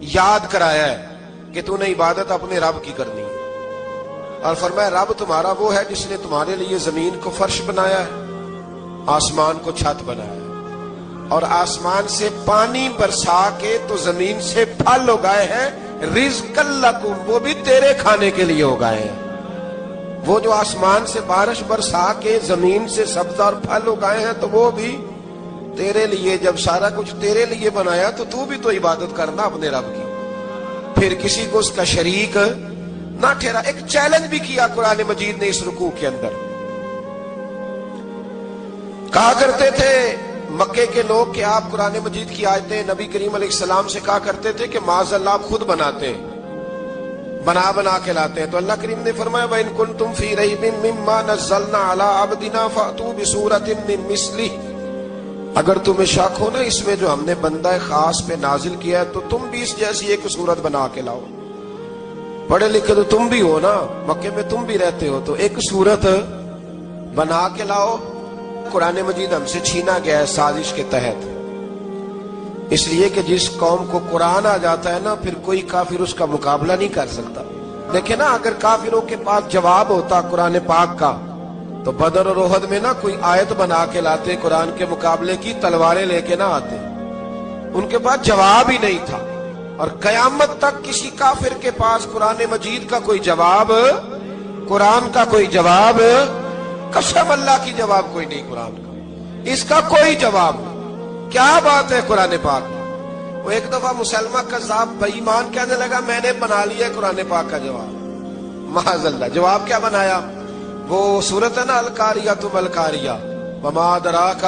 یاد کرایا ہے کہ تو نے عبادت اپنے رب کی کرنی ہے، اور فرمایا رب تمہارا وہ ہے جس نے تمہارے لیے زمین کو فرش بنایا ہے، آسمان کو چھت بنایا ہے، اور آسمان سے پانی برسا کے تو زمین سے پھل اگائے ہیں، رزق لکم، وہ بھی تیرے کھانے کے لیے اگائے ہیں۔ وہ جو آسمان سے بارش برسا کے زمین سے سبزہ اور پھل اگائے ہیں تو وہ بھی تیرے لیے۔ جب سارا کچھ تیرے لیے بنایا تو بھی تو عبادت کرنا اپنے رب کی، پھر کسی کو اس کا شریک نہ ٹھہرا۔ ایک چیلنج بھی کیا قرآن مجید نے اس رکوع کے اندر۔ کہا کرتے تھے مکے کے لوگ کہ آپ قرآن مجید کی آیتیں نبی کریم علیہ السلام سے کہا کرتے تھے کہ معاذ اللہ آپ خود بناتے ہیں، بنا کے لاتے ہیں۔ تو اللہ کریم نے فرمایا وَإِن كُنتُمْ فِي رَيْبٍ مِّمَّا نَزَّلْنَا عَلَىٰ عَبْدِنَا فَأْتُوا بِسُورَةٍ مِّن مِّثْلِهِ، اگر تمہیں شک ہو نا اس میں جو ہم نے بندہ خاص پہ نازل کیا ہے تو تم بھی اس جیسی ایک صورت بنا کے لاؤ۔ پڑھے لکھے تو تم بھی ہو نا، مکے میں تم بھی رہتے ہو، تو ایک صورت بنا کے لاؤ۔ قرآن مجید ہم سے چھینا گیا ہے سازش کے تحت، اس لیے کہ جس قوم کو قرآن آ جاتا ہے نا پھر کوئی کافر اس کا مقابلہ نہیں کر سکتا۔ دیکھیں نا اگر کافروں کے پاس جواب ہوتا قرآن پاک کا تو بدر اور احد میں نا کوئی آیت بنا کے لاتے، قرآن کے مقابلے کی تلواریں لے کے نہ آتے، ان کے پاس جواب ہی نہیں تھا۔ اور قیامت تک کسی کافر کے پاس قرآن مجید کا کوئی جواب، قرآن کا کوئی جواب، قسم اللہ کی جواب کوئی نہیں، قرآن کا اس کا کوئی جواب نہیں۔ کیا بات ہے قرآن پاک میں۔ وہ ایک دفعہ مسلمہ کذاب بے ایمان کہنے لگا میں نے بنا لیا قرآن پاک کا جواب، معاذ اللہ۔ جواب کیا بنایا؟ وہ سورت ہے نا القاریۃ مالقاریہ، وما ادراک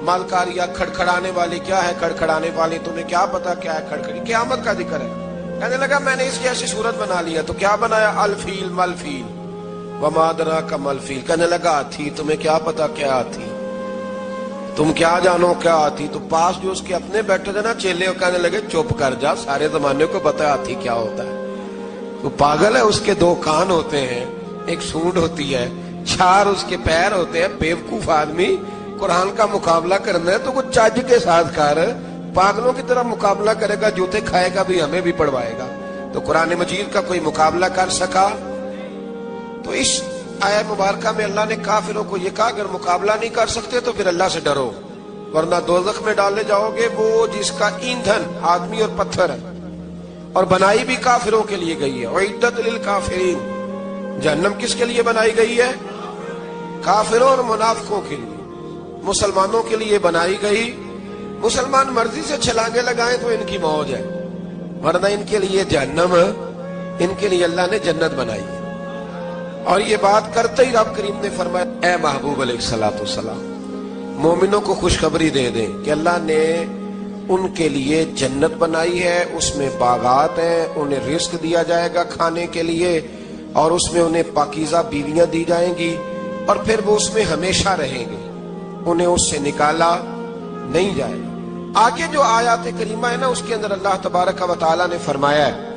مالقاریہ، کھڑکھڑانے والی کیا ہے، کھڑکھڑانے والی تمہیں کیا پتا کیا ہے کھڑکھڑی، قیامت کا ذکر ہے۔ کہنے لگا میں نے اس جیسی صورت بنا لیا، تو کیا بنایا؟ الفیل ملفیل، وما ادراک ملفیل۔ کہنے لگا ہاتھی، تمہیں کیا پتا کیا ہاتھی، تم کیا جانو کیا ہاتھی۔ تو پاس جو اس کے اپنے بیٹھے تھے نا چیلے، کہنے لگے چپ کر جا، سارے زمانے کو پتا ہے ہاتھی کیا ہوتا ہے۔ تو پاگل ہے، اس کے دو کان ہوتے ہیں، ایک سونڈ ہوتی ہے، چار اس کے پیر ہوتے ہیں۔ بیوقوف آدمی قرآن کا مقابلہ کرنا ہے تو وہ چج کے ساتھ کر، پاگلوں کی طرح مقابلہ کرے گا، جوتے کھائے گا بھی، ہمیں بھی پڑھوائے گا۔ تو قرآن مجید کا کوئی مقابلہ کر سکا؟ تو اس آیت مبارکہ میں اللہ نے کافروں کو یہ کہا اگر مقابلہ نہیں کر سکتے تو پھر اللہ سے ڈرو، ورنہ دوزخ میں ڈالے جاؤ گے، وہ جس کا ایندھن آدمی اور پتھر ہے، اور بنائی بھی کافروں کے لیے گئی ہے۔ اعدت للکافرین، جہنم کس کے لیے بنائی گئی ہے؟ کافروں اور منافقوں کے لیے۔ مسلمانوں کے لیے بنائی گئی، مسلمان مرضی سے چھلانگے لگائیں تو ان کی موج ہے، ورنہ ان کے لیے جہنم، ان کے لیے اللہ نے جنت بنائی ہے۔ اور یہ بات کرتے ہی رب کریم نے فرمایا اے محبوب علیہ الصلوۃ والسلام مومنوں کو خوشخبری دے دیں کہ اللہ نے ان کے لیے جنت بنائی ہے، اس میں باغات ہیں، انہیں رزق دیا جائے گا کھانے کے لیے، اور اس میں انہیں پاکیزہ بیویاں دی جائیں گی، اور پھر وہ اس میں ہمیشہ رہیں گے، انہیں اس سے نکالا نہیں جائے گا۔ آگے جو آیات کریمہ ہے نا اس کے اندر اللہ تبارک و تعالیٰ نے فرمایا ہے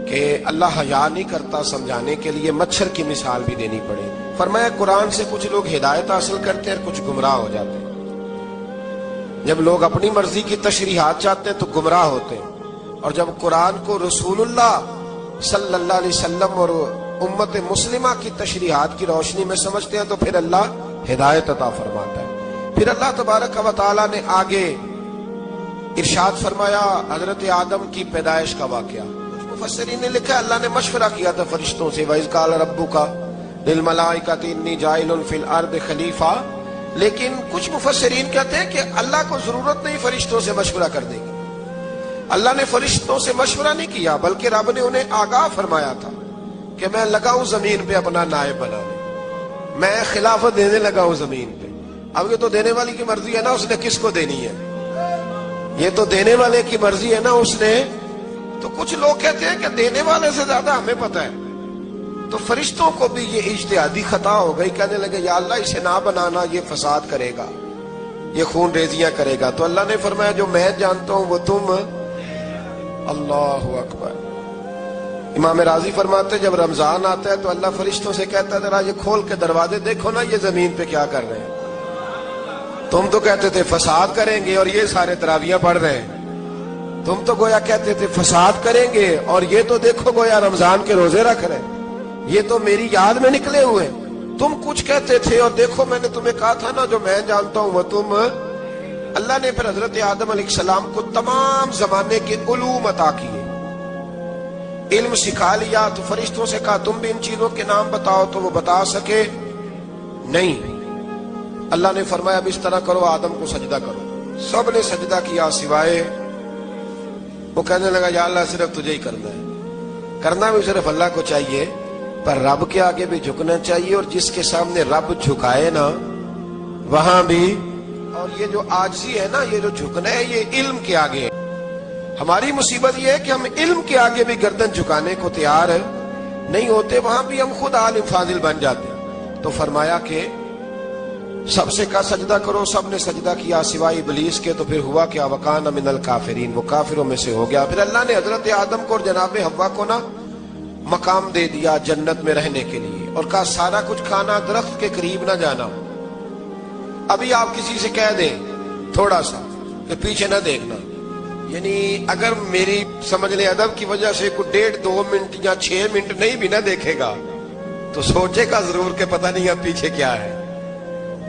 کہ اللہ حیا نہیں کرتا سمجھانے کے لیے، مچھر کی مثال بھی دینی پڑے۔ فرمایا قرآن سے کچھ لوگ ہدایت حاصل کرتے ہیں اور کچھ گمراہ ہو جاتے ہیں۔ جب لوگ اپنی مرضی کی تشریحات چاہتے ہیں تو گمراہ ہوتے ہیں، اور جب قرآن کو رسول اللہ صلی اللہ علیہ وسلم اور امت مسلمہ کی تشریحات کی روشنی میں سمجھتے ہیں تو پھر اللہ ہدایت عطا فرماتا ہے۔ پھر اللہ تبارک و تعالیٰ نے آگے ارشاد فرمایا حضرت آدم کی پیدائش کا واقعہ۔ مفسرین نے لکھا اللہ نے مشورہ کیا تھا فرشتوں سے، وَإِذْ قَالَ رَبُّكَ لِلْمَلَائِكَةِ إِنِّي جَاعِلٌ فِي الْأَرْضِ خَلِيفَةً، لیکن کچھ مفسرین کہتے ہیں کہ اللہ کو ضرورت نہیں فرشتوں سے مشورہ کرنے کی، اللہ نے فرشتوں سے مشورہ نہیں کیا، بلکہ رب نے انہیں آگاہ فرمایا تھا کہ میں لگا ہوں زمین پہ اپنا نائب بنانے، میں خلافت دینے لگا ہوں زمین پہ۔ اب یہ تو دینے والی کی مرضی ہے نا اس نے کس کو دینی ہے، یہ تو دینے والے کی مرضی ہے نا اس نے۔ تو کچھ لوگ کہتے ہیں کہ دینے والے سے زیادہ ہمیں پتہ ہے، تو فرشتوں کو بھی یہ اجتہادی خطا ہو گئی، کہنے لگے یا اللہ اسے نہ بنانا، یہ فساد کرے گا، یہ خون ریزیاں کرے گا۔ تو اللہ نے فرمایا جو میں جانتا ہوں وہ تم، اللہ اکبر۔ امام راضی فرماتے جب رمضان آتا ہے تو اللہ فرشتوں سے کہتا ہے ذرا یہ کھول کے دروازے دیکھو نا یہ زمین پہ کیا کر رہے ہیں، تم تو کہتے تھے فساد کریں گے اور یہ سارے تراویحاں پڑھ رہے ہیں، تم تو گویا کہتے تھے فساد کریں گے، اور یہ تو دیکھو گویا رمضان کے روزے رکھ رہے ہیں، یہ تو میری یاد میں نکلے ہوئے ہیں۔ تم کچھ کہتے تھے اور دیکھو میں نے تمہیں کہا تھا نا جو میں جانتا ہوں وہ تم۔ اللہ نے پھر حضرت آدم علیہ السلام کو تمام زمانے کے علوم عطا کیے، علم سکھا لیا۔ تو فرشتوں سے کہا تم بھی ان چیزوں کے نام بتاؤ، تو وہ بتا سکے نہیں۔ اللہ نے فرمایا اب اس طرح کرو، آدم کو سجدہ کرو۔ سب نے سجدہ کیا سوائے، وہ کہنے لگا یا اللہ صرف تجھے ہی کرنا ہے، کرنا بھی صرف اللہ کو چاہیے، پر رب کے آگے بھی جھکنا چاہیے، اور جس کے سامنے رب جھکائے نا وہاں بھی۔ اور یہ جو عاجزی ہے نا، یہ جو جھکنا ہے، یہ علم کے آگے ہے۔ ہماری مصیبت یہ ہے کہ ہم علم کے آگے بھی گردن جھکانے کو تیار نہیں ہوتے، وہاں بھی ہم خود عالم فاضل بن جاتے ہیں۔ تو فرمایا کہ سب سے کہا سجدہ کرو، سب نے سجدہ کیا سوائے ابلیس کے۔ تو پھر ہوا کہ وکان من الکافرین، وہ کافروں میں سے ہو گیا۔ پھر اللہ نے حضرت آدم کو اور جناب حوا کو نا مقام دے دیا جنت میں رہنے کے لیے، اور کہا سارا کچھ کھانا، درخت کے قریب نہ جانا۔ ابھی آپ کسی سے کہہ دیں تھوڑا سا کہ پیچھے نہ دیکھنا، یعنی اگر میری سمجھ لیں ادب کی وجہ سے کوئی 1.5-2 منٹ یا 6 منٹ نہیں بھی نہ دیکھے گا تو سوچے گا ضرور کہ پتہ نہیں اب پیچھے کیا ہے،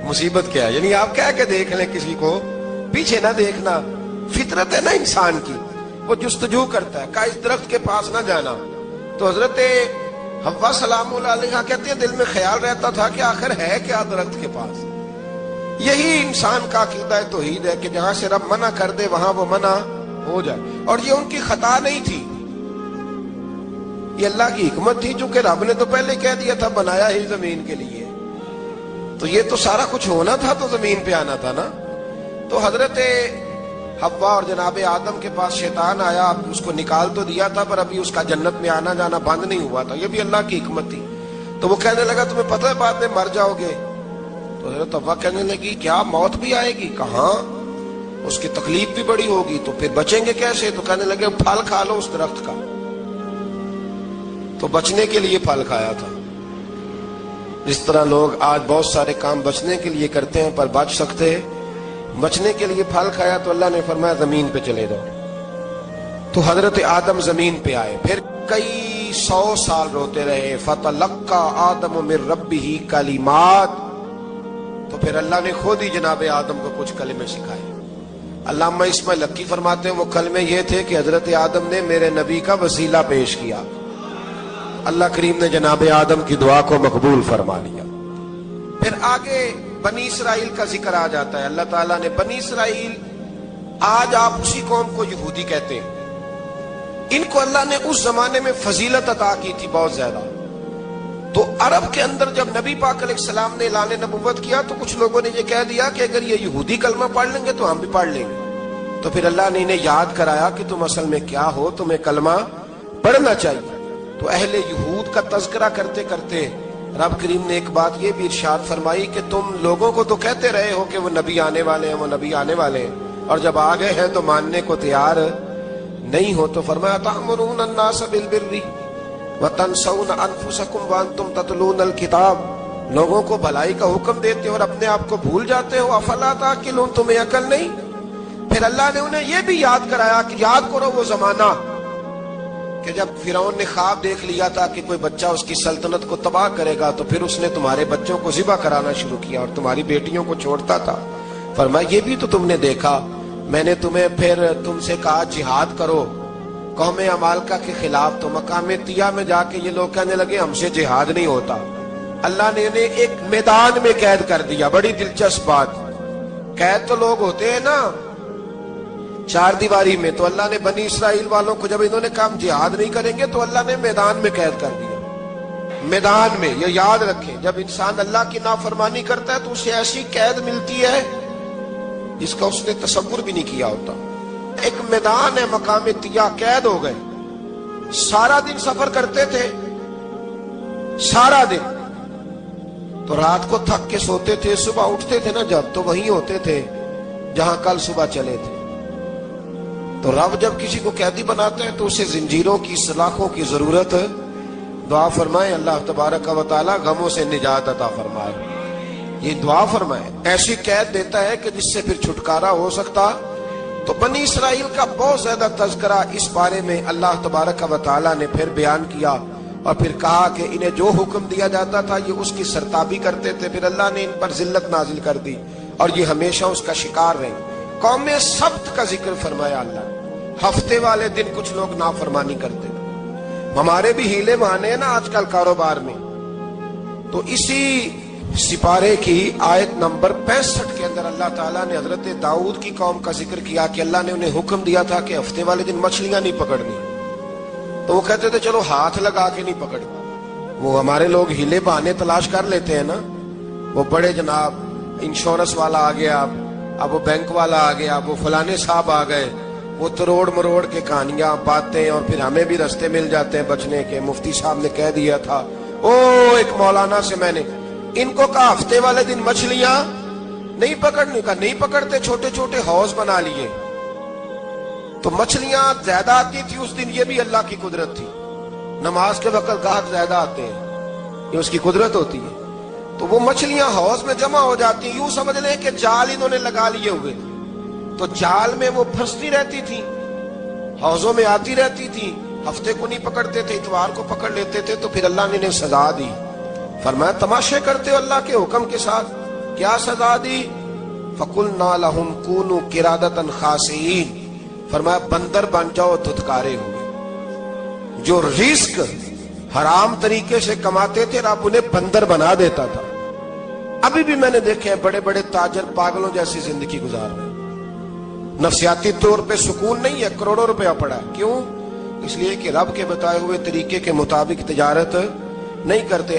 مصیبت کیا ہے۔ یعنی آپ کہہ کے دیکھ لیں کسی کو، پیچھے نہ دیکھنا فطرت ہے نا انسان کی، وہ جستجو کرتا ہے، کہا اس درخت کے پاس نہ جانا۔ تو حضرت حوا سلام اللہ علیہا کہتے ہیں دل میں خیال رہتا تھا کہ آخر ہے کیا درخت کے پاس۔ یہی انسان کا عقیدہ توحید ہے کہ جہاں سے رب منع کر دے وہاں وہ منع ہو جائے، اور یہ ان کی خطا نہیں تھی، یہ اللہ کی حکمت تھی، چونکہ رب نے تو پہلے کہہ دیا تھا بنایا ہی زمین کے لیے، تو یہ تو سارا کچھ ہونا تھا تو زمین پہ آنا تھا نا۔ تو حضرت حوا اور جناب آدم کے پاس شیطان آیا، اب اس کو نکال تو دیا تھا پر ابھی اس کا جنت میں آنا جانا بند نہیں ہوا تھا، یہ بھی اللہ کی حکمت تھی۔ تو وہ کہنے لگا تمہیں پتہ ہے بعد میں مر جاؤ گے؟ تو حضرت حوا کہنے لگی کیا موت بھی آئے گی؟ کہاں، اس کی تکلیف بھی بڑی ہوگی، تو پھر بچیں گے کیسے؟ تو کہنے لگے پھل کھا لو اس درخت کا۔ تو بچنے کے لیے پھل کھایا تھا، جس طرح لوگ آج بہت سارے کام بچنے کے لیے کرتے ہیں پر بچ سکتے، بچنے کے لیے پھل کھایا تو اللہ نے فرمایا زمین پہ چلے جاؤ۔ تو حضرت آدم زمین پہ آئے، پھر کئی 100 سال روتے رہے۔ فَتَلَقَّى آدَمُ مِن رَبِّهِ کَلِمَاتٍ، تو پھر اللہ نے خود ہی جناب آدم کو کچھ کلمے سکھائے۔ علامہ اسماعیل حقی فرماتے ہیں وہ کلمے یہ تھے کہ حضرت آدم نے میرے نبی کا وسیلہ پیش کیا، اللہ کریم نے جناب آدم کی دعا کو مقبول فرما لیا۔ پھر آگے بنی اسرائیل کا ذکر آ جاتا ہے۔ اللہ تعالیٰ نے بنی اسرائیل، آج آپ اسی قوم کو یہودی کہتے ہیں، ان کو اللہ نے اس زمانے میں فضیلت عطا کی تھی بہت زیادہ۔ تو عرب کے اندر جب نبی پاک علیہ السلام نے اعلان نبوت کیا تو کچھ لوگوں نے یہ کہہ دیا کہ اگر یہ یہودی کلمہ پڑھ لیں گے تو ہم بھی پڑھ لیں گے۔ تو پھر اللہ نے انہیں یاد کرایا کہ تم اصل میں کیا ہو، تمہیں کلمہ پڑھنا چاہیے۔ تو اہل یہود کا تذکرہ کرتے کرتے رب کریم نے ایک بات یہ بھی ارشاد فرمائی کہ تم لوگوں کو تو کہتے رہے ہو کہ وہ نبی آنے والے ہیں، وہ نبی آنے والے ہیں، اور جب آ گئے ہیں تو ماننے کو تیار نہیں ہو۔ تو فرمایا تأمرون الناس بالبر وتنسون انفسکم وانتم تتلون الکتاب، لوگوں کو بھلائی کا حکم دیتے ہو اور اپنے آپ کو بھول جاتے ہو، افلا تعقلون، تمہیں عقل نہیں؟ پھر اللہ نے انہیں یہ بھی یاد کرایا کہ یاد کرو وہ زمانہ کہ جب فرعون نے خواب دیکھ لیا تھا کہ کوئی بچہ اس کی سلطنت کو تباہ کرے گا، تو پھر اس نے تمہارے بچوں کو ذبح کرانا شروع کیا اور تمہاری بیٹیوں کو چھوڑتا تھا۔ فرمایا یہ بھی تو تم نے دیکھا، میں نے تمہیں پھر تم سے کہا جہاد کرو قوم عمالقہ کے خلاف، تو مقام طیہ میں جا کے یہ لوگ کہنے لگے ہم سے جہاد نہیں ہوتا۔ اللہ نے انہیں ایک میدان میں قید کر دیا۔ بڑی دلچسپ بات، قید تو لوگ ہوتے ہیں نا چار دیواری میں، تو اللہ نے بنی اسرائیل والوں کو جب انہوں نے کہا ہم جہاد نہیں کریں گے تو اللہ نے میدان میں قید کر دیا۔ میدان میں، یہ یاد رکھیں، جب انسان اللہ کی نافرمانی کرتا ہے تو اسے ایسی قید ملتی ہے جس کا اس نے تصور بھی نہیں کیا ہوتا۔ ایک میدان ہے مقام طیہ، قید ہو گئے، سارا دن سفر کرتے تھے، سارا دن، تو رات کو تھک کے سوتے تھے، صبح اٹھتے تھے نا جب، تو وہیں ہوتے تھے جہاں کل صبح چلے تھے۔ تو رب جب کسی کو قیدی بناتا ہے تو اسے زنجیروں کی، سلاخوں کی ضرورت، دعا فرمائے اللہ تبارک و تعالی غموں سے نجات عطا فرمائے، یہ دعا فرمائے۔ ایسی قید دیتا ہے کہ جس سے پھر چھٹکارا ہو سکتا تو بنی اسرائیل کا بہت زیادہ تذکرہ اس بارے میں اللہ تبارک و تعالیٰ نے پھر بیان کیا، اور پھر کہا کہ انہیں جو حکم دیا جاتا تھا یہ اس کی سرتابی کرتے تھے، پھر اللہ نے ان پر ذلت نازل کر دی اور یہ ہمیشہ اس کا شکار رہے۔ قوم سبت کا ذکر فرمایا اللہ نے، ہفتے والے دن کچھ لوگ نافرمانی کرتے تھے۔ ہمارے بھی ہیلے بہانے ہیں نا آج کل کاروبار میں، تو اسی سپارے کی آیت نمبر 65 کے اندر اللہ تعالیٰ نے حضرت داؤد کی قوم کا ذکر کیا کہ اللہ نے انہیں حکم دیا تھا کہ ہفتے والے دن مچھلیاں نہیں پکڑنی، تو وہ کہتے تھے چلو ہاتھ لگا کے نہیں پکڑ۔ وہ ہمارے لوگ ہیلے بہانے تلاش کر لیتے ہیں نا، وہ بڑے جناب انشورنس والا آ گیا، اب وہ بینک والا آ گیا، اب وہ فلانے صاحب آ گئے، وہ تروڑ مروڑ کے کہانیاں باتیں، اور پھر ہمیں بھی رستے مل جاتے ہیں بچنے کے۔ مفتی صاحب نے کہہ دیا تھا، ایک مولانا سے میں نے ان کو کہا ہفتے والے دن مچھلیاں نہیں پکڑنے کا، نہیں پکڑتے، چھوٹے چھوٹے حوض بنا لیے تو مچھلیاں زیادہ آتی تھی اس دن۔ یہ بھی اللہ کی قدرت تھی، نماز کے وقت گاہک زیادہ آتے ہیں، یہ اس کی قدرت ہوتی ہے۔ تو وہ مچھلیاں حوض میں جمع ہو جاتی ہیں، یوں سمجھ لیں کہ جال انہوں نے لگا لیے ہوئے، تو جال میں وہ پھنستی رہتی تھی، حوضوں میں آتی رہتی تھی۔ ہفتے کو نہیں پکڑتے تھے، اتوار کو پکڑ لیتے تھے، تو پھر اللہ نے انہیں سزا دی۔ فرمایا تماشے کرتے ہو اللہ کے حکم کے ساتھ، کیا سزا دی؟ فَقُلْنَا لَهُمْ كُونُوا قِرَادَةً خَاسِئِينَ، فرمایا بندر بن جاؤ دھتکارے ہوئے۔ جو رزق حرام طریقے سے کماتے تھے رب انہیں بندر بنا دیتا تھا۔ ابھی بھی میں نے دیکھے ہیں بڑے بڑے تاجر پاگلوں جیسی زندگی گزار رہے ہیں، نفسیاتی طور پہ سکون نہیں ہے، کروڑوں روپیہ پڑا ہے۔ کیوں؟ اس لیے کہ رب کے بتائے ہوئے طریقے کے مطابق تجارت نہیں کرتے۔